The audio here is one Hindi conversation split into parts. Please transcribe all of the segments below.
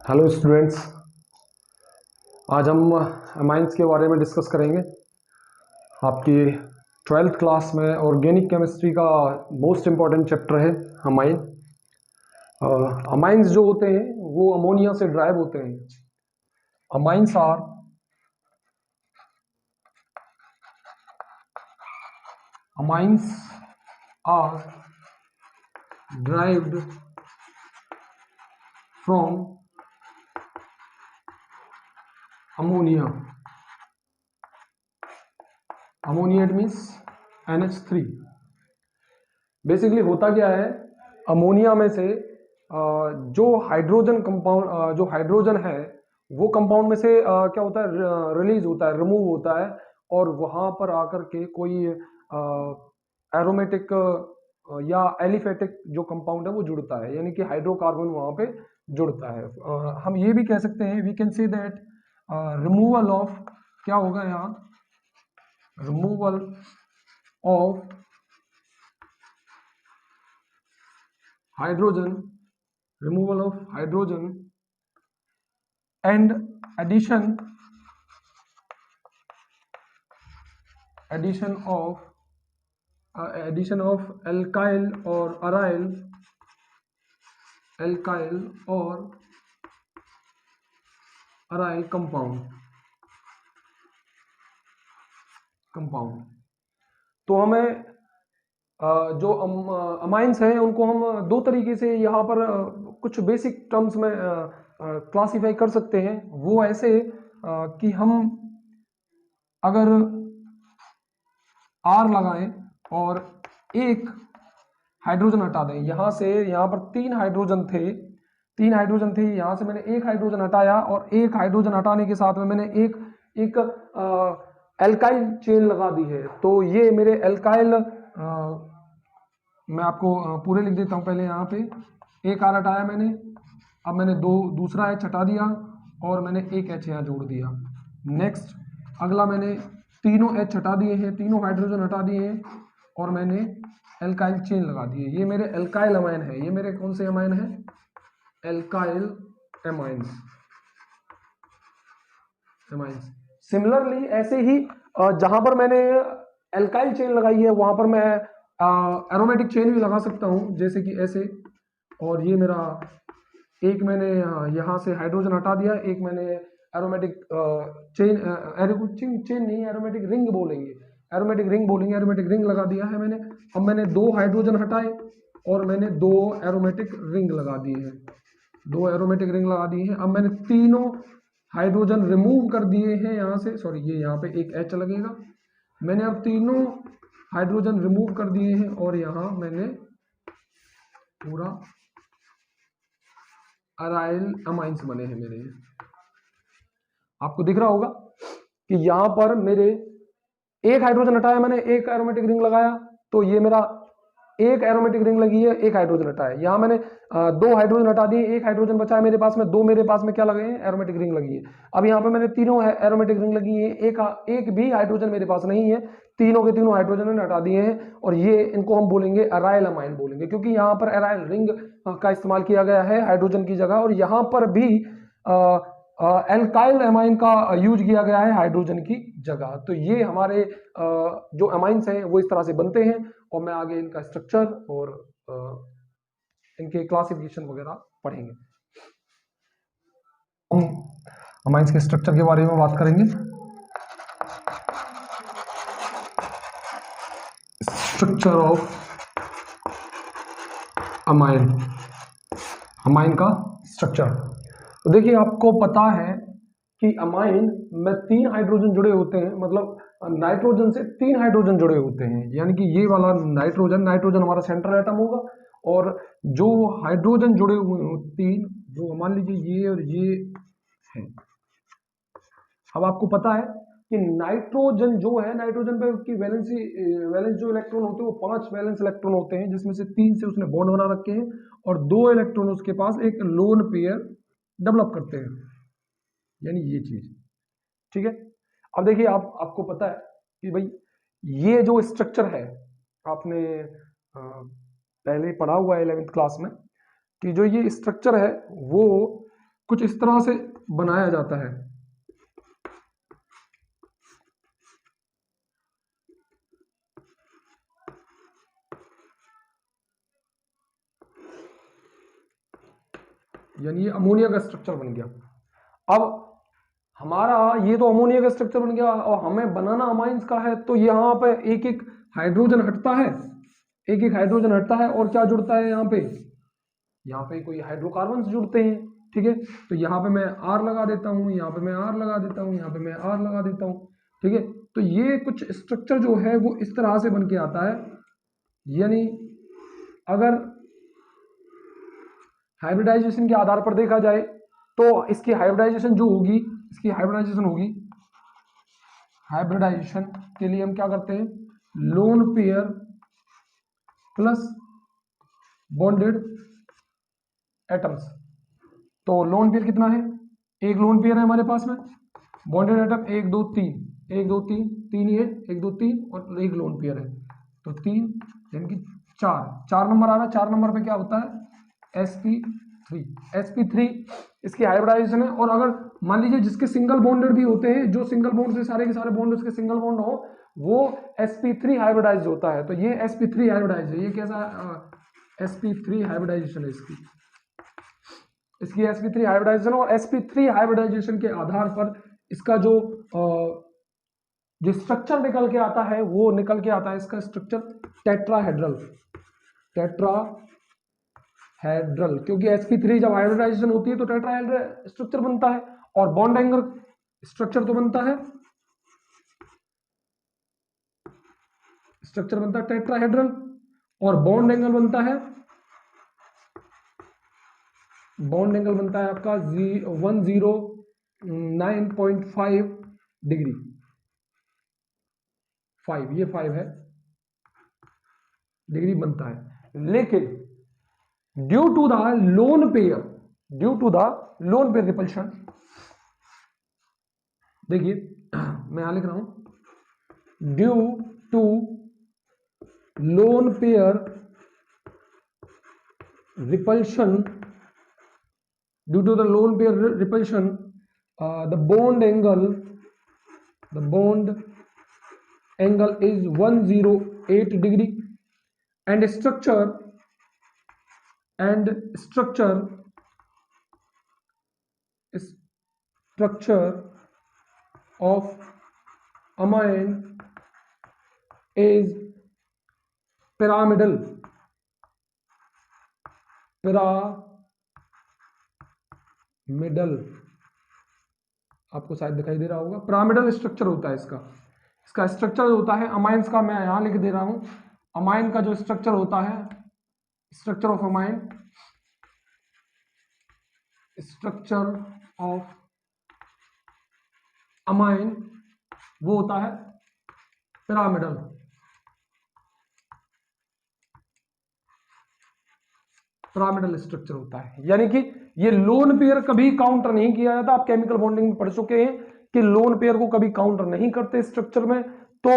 हेलो स्टूडेंट्स, आज हम अमाइंस के बारे में डिस्कस करेंगे। आपकी 12th क्लास में ऑर्गेनिक केमिस्ट्री का मोस्ट इम्पॉर्टेंट चैप्टर है अमाइन। अमाइंस जो होते हैं वो अमोनिया से ड्राइव होते हैं। Amines are derived from ammonia. Ammonia it means NH3। Basically होता क्या है, अमोनिया में से जो हाइड्रोजन कंपाउंड जो हाइड्रोजन है वो कंपाउंड में से क्या होता है, रिलीज होता है, रिमूव होता है और वहां पर आकर के कोई एरोमेटिक या एलिफेटिक जो कंपाउंड है वो जुड़ता है, यानी कि हाइड्रोकार्बन वहां पे जुड़ता है। हम ये भी कह सकते हैं, we can say that removal of, क्या होगा यहाँ, removal of hydrogen, removal of hydrogen and addition of alkyl or aryl compound। तो हमें जो अमाइंस हैं उनको हम दो तरीके से यहाँ पर कुछ बेसिक टर्म्स में क्लासिफाई कर सकते हैं। वो ऐसे कि हम अगर R लगाएं और एक हाइड्रोजन हटा दें, यहाँ से यहाँ पर तीन हाइड्रोजन थे, यहाँ से मैंने एक हाइड्रोजन हटाया और एक हाइड्रोजन हटाने के साथ में मैंने एक एल्काइल चेन लगा दी है। तो ये मेरे एल्काइल, मैं आपको पूरे लिख देता हूँ। पहले यहाँ पे एक R हटाया मैंने, अब मैंने दूसरा H हटा दिया और मैंने एक H यहाँ जोड़ दिया। नेक्स्ट अगला मैंने तीनों H हटा दिए हैं, तीनों हाइड्रोजन हटा दिए हैं और मैंने एल्काइल चेन लगा दी है। ये मेरे एल्काइल अमाइन है। ये मेरे कौन से अमाइन है? Alkyl amines. सिमिलरली ऐसे ही जहां पर मैंने एल्काइल चेन लगाई है वहां पर मैं एरोमेटिक चेन भी लगा सकता हूं, जैसे कि ऐसे। और ये मेरा एक मैंने यहाँ से हाइड्रोजन हटा दिया, एक मैंने एरोमेटिक चेन नहीं, एरोमेटिक रिंग बोलेंगे, एरोमेटिक रिंग लगा दिया है मैंने। अब मैंने दो हाइड्रोजन हटाए और मैंने दो एरोमेटिक रिंग लगा दिए हैं, अब मैंने तीनों हाइड्रोजन रिमूव कर दिए हैं यहाँ से। सॉरी, ये यहाँ पे एक H लगेगा। मैंने अब तीनों हाइड्रोजन रिमूव कर दिए हैं और यहाँ मैंने पूरा अराइल अमाइंस बने हैं मेरे। आपको दिख रहा होगा कि यहाँ पर मेरे एक हाइड्रोजन हटाया मैंने, एक एरोमेटिक रिंग लगाया, तो ये मेरा एक एरोमेटिक रिंग लगी है, एक हाइड्रोजन हटाया। यहाँ मैंने दो हाइड्रोजन हटा दिए, एक हाइड्रोजन बचा है मेरे पास में, दो मेरे पास में क्या लगे हैं, एरोमेटिक रिंग लगी है। अब यहाँ पे मैंने तीनों एरोमेटिक रिंग लगी है, एक भी हाइड्रोजन मेरे पास नहीं है, तीनों के तीनों हाइड्रोजन मैंने हटा दिए हैं और ये इनको हम बोलेंगे अराइल अमाइन बोलेंगे, क्योंकि यहाँ पर अराइल रिंग का इस्तेमाल किया गया है हाइड्रोजन की जगह, और यहाँ पर भी एल्काइल अमाइन का यूज किया गया है हाइड्रोजन की जगह। तो ये हमारे जो अमाइंस हैं वो इस तरह से बनते हैं और मैं आगे इनका स्ट्रक्चर और इनके क्लासिफिकेशन वगैरह पढ़ेंगे। अमाइंस के स्ट्रक्चर के बारे में बात करेंगे। स्ट्रक्चर ऑफ अमाइन का स्ट्रक्चर। तो देखिए, आपको पता है कि अमाइन में तीन हाइड्रोजन जुड़े होते हैं, मतलब नाइट्रोजन से तीन हाइड्रोजन जुड़े होते हैं, यानी कि ये वाला नाइट्रोजन हमारा सेंट्रल एटम होगा और जो हाइड्रोजन जुड़े हुए हो तीन, जो मान लीजिए ये और ये है। अब आपको पता है कि नाइट्रोजन जो है, नाइट्रोजन पे उसकी वैलेंस जो इलेक्ट्रॉन होते हैं वो 5 वैलेंस इलेक्ट्रॉन होते हैं, जिसमें से 3 से उसने बॉन्ड बना रखे हैं और 2 इलेक्ट्रॉन उसके पास एक लोन पेयर डेवलप करते हैं, यानी ये चीज। ठीक है, अब देखिए, आपको पता है कि भाई ये जो स्ट्रक्चर है, आपने पहले पढ़ा हुआ है 11th क्लास में, कि जो ये स्ट्रक्चर है वो कुछ इस तरह से बनाया जाता है। यानी ये अमोनिया का स्ट्रक्चर बन गया। अब हमारा ये तो अमोनिया का स्ट्रक्चर बन गया और हमें बनाना अमाइंस का है, तो यहाँ पे एक एक हाइड्रोजन हटता है, एक एक हाइड्रोजन हटता है और क्या जुड़ता है यहाँ पे कोई हाइड्रोकार्बन जुड़ते हैं। ठीक है, तो यहाँ पे मैं आर लगा देता हूँ, यहाँ पे मैं आर लगा देता हूँ, यहाँ पे मैं आर लगा देता हूँ। ठीक है, तो ये कुछ स्ट्रक्चर जो है वो इस तरह से बन के आता है। यानी अगर हाइब्रिडाइजेशन के आधार पर देखा जाए तो इसकी हाइब्रिडाइजेशन जो होगी, इसकी हाइब्रिडाइजेशन होगी, हाइब्रिडाइजेशन के लिए हम क्या करते हैं, lone pair plus bonded atoms. तो लोन पेयर कितना है, एक लोन पेयर है हमारे पास में, बॉन्डेड एटम 1 2 3, 1 2 3, 3 ही है, 1 2 3 और एक लोन पेयर है, तो 3 यानी कि 4 नंबर आ रहा है। 4 नंबर पे क्या होता है, sp3। sp3 इसकी हाइब्रिडाइजेशन है। और अगर मान लीजिए जिसके सिंगल बॉन्डेड भी होते हैं, जो सिंगल बॉन्ड से सारे के सारे बॉन्ड उसके सिंगल बॉन्ड हो, वो sp3 हाइब्रिडाइज होता है। तो ये sp3 हाइब्रिडाइज है। ये कैसा sp3 हाइब्रिडाइजेशन है इसकी sp3 हाइब्रिडाइजेशन। और sp3 हाइब्रिडाइजेशन के आधार पर इसका जो स्ट्रक्चर निकल के आता है, वो निकल के आता है इसका स्ट्रक्चर टेट्राहेड्रल। टेट्राहेड्रल क्योंकि sp3 जब हाइब्रिडाइजेशन होती है तो टेट्राहेड्रल स्ट्रक्चर बनता है, और बॉन्ड एंगल स्ट्रक्चर तो बनता है, स्ट्रक्चर बनता है टेट्राहेड्रल, और बॉन्ड एंगल बनता है, बॉन्ड एंगल बनता है आपका 109.5 डिग्री। 5, ये 5 है डिग्री बनता है। लेकिन due to the lone pair, due to the lone pair repulsion, देखिए मैं यहां लिख रहा हूं, due to lone pair repulsion, due to the lone pair repulsion, the bond angle is 108 degree, and structure of amine is pyramidal आपको शायद दिखाई दे रहा होगा, पिरामिडल स्ट्रक्चर होता है इसका स्ट्रक्चर होता है अमाइंस का। मैं यहां लिख दे रहा हूं, अमाइन का जो स्ट्रक्चर होता है, structure of amine, structure of amine वो होता है पिरामिडल। पिरामिडल स्ट्रक्चर होता है, यानी कि ये लोन पेयर कभी काउंटर नहीं किया जाता। आप केमिकल बॉन्डिंग में पढ़ चुके हैं कि लोन पेयर को कभी काउंटर नहीं करते स्ट्रक्चर में, तो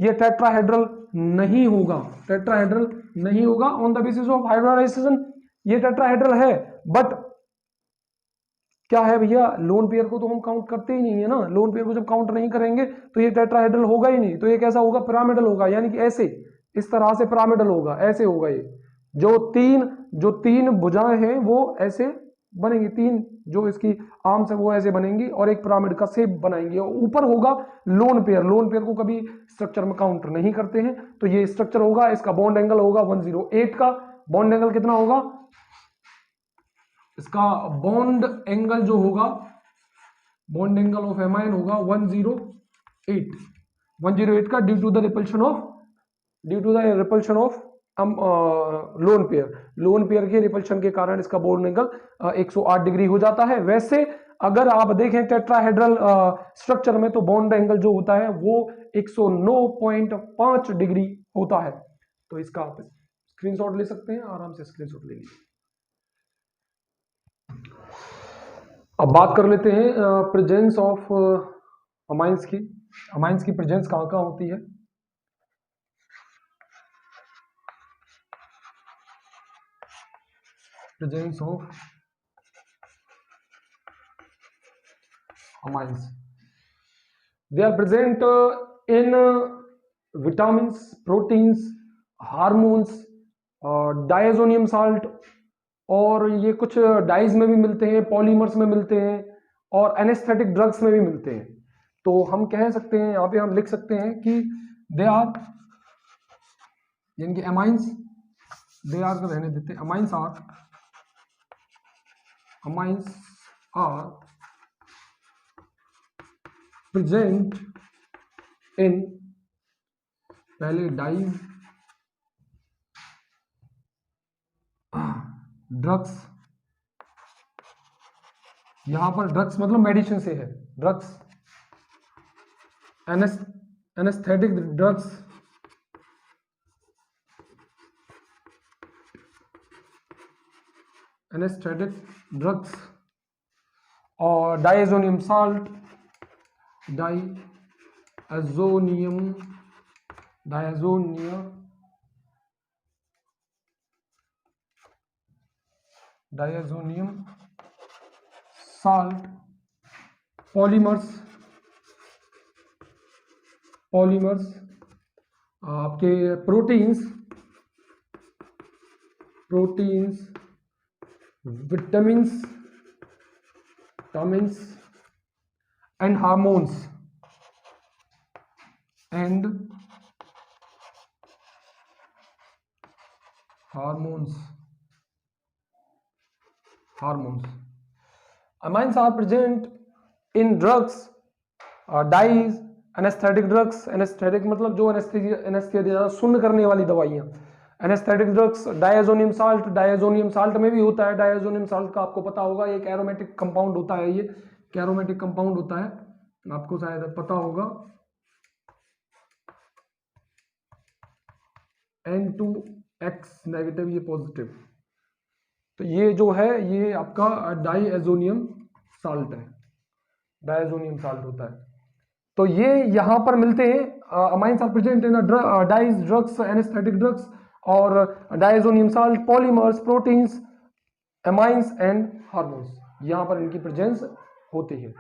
ये टेट्राहेड्रल नहीं होगा, टेट्राहेड्रल नहीं होगा on the basis of hybridization. ये टेट्राहेड्रल है, बट क्या है भैया, लोन पेयर को तो हम काउंट करते ही नहीं है ना। लोन पेयर को जब काउंट नहीं करेंगे तो ये टेट्राहेड्रल होगा ही नहीं, तो ये कैसा होगा, पिरामिडल होगा। यानी कि ऐसे इस तरह से पिरामिडल होगा, ऐसे होगा। ये जो तीन भुजाएं हैं वो ऐसे बनेंगी, तीन जो इसकी आर्म्स है वो ऐसे बनेंगी और एक पिरामिड का शेप बनाएंगे, और ऊपर होगा लोन पेयर। लोन पेयर को कभी स्ट्रक्चर में काउंट नहीं करते हैं, तो ये स्ट्रक्चर होगा। इसका बॉन्ड एंगल होगा 108 का। बॉन्ड एंगल कितना होगा, इसका बॉन्ड एंगल जो होगा, बॉन्ड एंगल ऑफ एमाइन होगा 108 का, due to the repulsion of lone pair के रिपल्शन के कारण इसका बॉन्ड एंगल 108 डिग्री हो जाता है। वैसे अगर आप देखें टेट्राहेड्रल स्ट्रक्चर में, तो बॉन्ड एंगल जो होता है वो 109.5 डिग्री होता है। तो इसका आप स्क्रीनशॉट ले सकते हैं, आराम से स्क्रीनशॉट ले लीजिए। अब बात कर लेते हैं प्रेजेंस ऑफ अमाइंस की। अमाइंस की प्रेजेंस कहाँ कहाँ होती है। Presence of amines. They are present in vitamins, proteins, hormones, diazonium salt, और ये कुछ डाइज में भी मिलते हैं, पॉलीमर्स में मिलते हैं, और एनेस्थेटिक ड्रग्स में भी मिलते हैं. तो हम कह सकते हैं, यहाँ पे हम लिख सकते हैं कि दे आर, यानी कि अमाइंस, दे आर रहने देते हैं, अमाइंस आर प्रेजेंट इन, पहले डाइज, ड्रग्स, यहां पर ड्रग्स मतलब मेडिसिन से है, ड्रग्स, एनेस्थेटिक ड्रग्स, और diazonium salt, diazonium salt, polymers, आपके proteins, vitamins and hormones, Amines are present in drugs, dyes, anaesthetic drugs, anaesthetic मतलब जो एनेस्थीसिया सुन्न करने वाली दवाइयाँ, एनेस्थेटिक ड्रग्स, डायजोनियम साल्ट में भी होता है. डायजोनियम साल्ट का आपको पता होगा, ये एरोमेटिक कंपाउंड होता है, ये एरोमेटिक कंपाउंड होता है, आपको शायद पता होगा. N2X नेगेटिव, ये पॉजिटिव. तो ये जो है ये आपका डायजोनियम साल्ट है, डायजोनियम साल्ट होता है. तो ये यहां पर मिलते हैं. Amines are present in dyes, drugs, anaesthetic drugs, और diazonium salt, polymers, proteins, amines and hormones, यहां पर इनकी प्रेजेंस होती है.